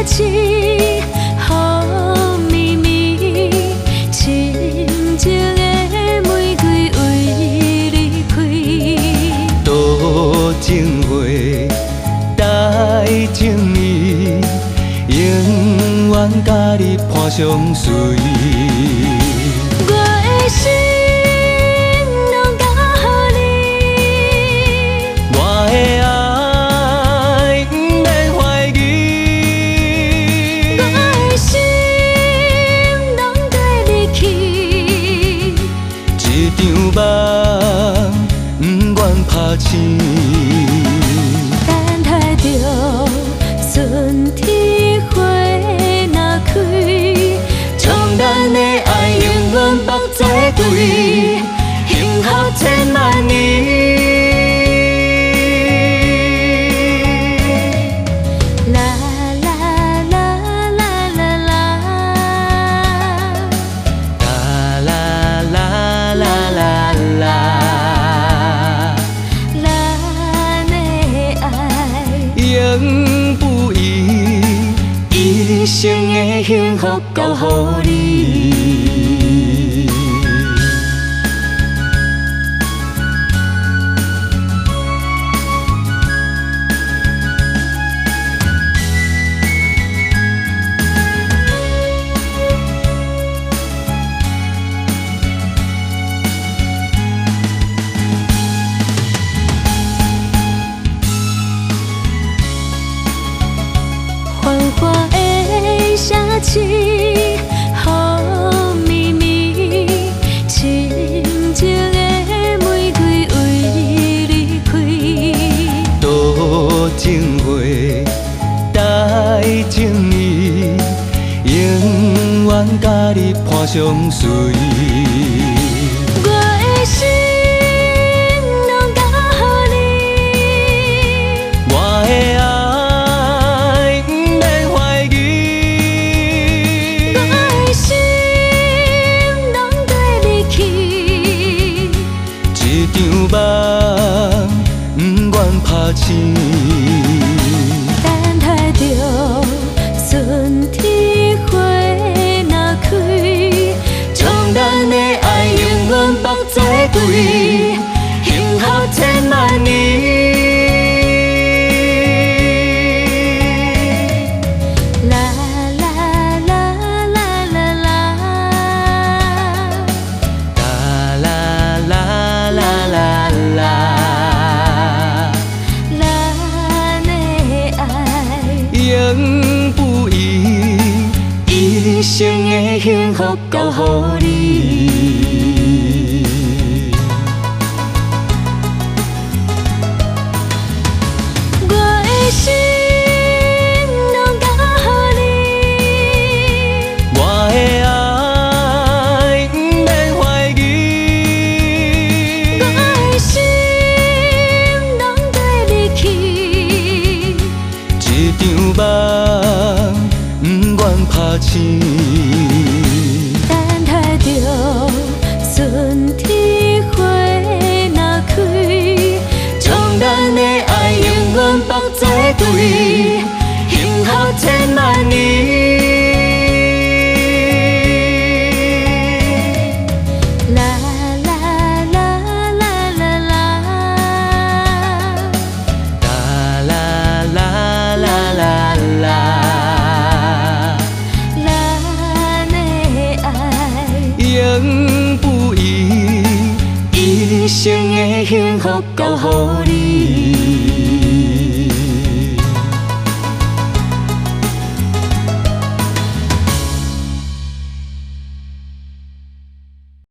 情，雨绵绵，深情的玫瑰为你开。多情话，带情意，永远甲你伴相随。我的心拢交予你，我的爱不免怀疑，我的心拢跟你去，一场梦不愿拍醒。等待着春天花若开，将咱的爱永远绑在一起，幸福千万年。啦啦啦啦啦啦，啦啦啦啦啦啦，咱的爱永不移，一生的幸福交予你。繁华的城市，雨绵绵，深情的玫瑰为你开。多情话，带情意，永远甲你伴相随。我的心拢交予你，我的爱不免怀疑，我的心拢跟你去，一场梦不愿拍醒。等待着春天花若开，将咱的爱永远绑在一起，幸福千万年。啦啦啦啦啦啦，啦啦啦啦啦啦，咱的爱永不移，一生的幸福交予你。我的心拢交予你，我的爱不免怀疑，我的心拢跟你去，一场梦不愿拍醒。等待着春天花若开，将咱的爱永远绑在一起，幸福千万年。啦啦啦啦啦啦，啦啦啦啦啦啦，咱的爱永不移，一生的幸福交予你。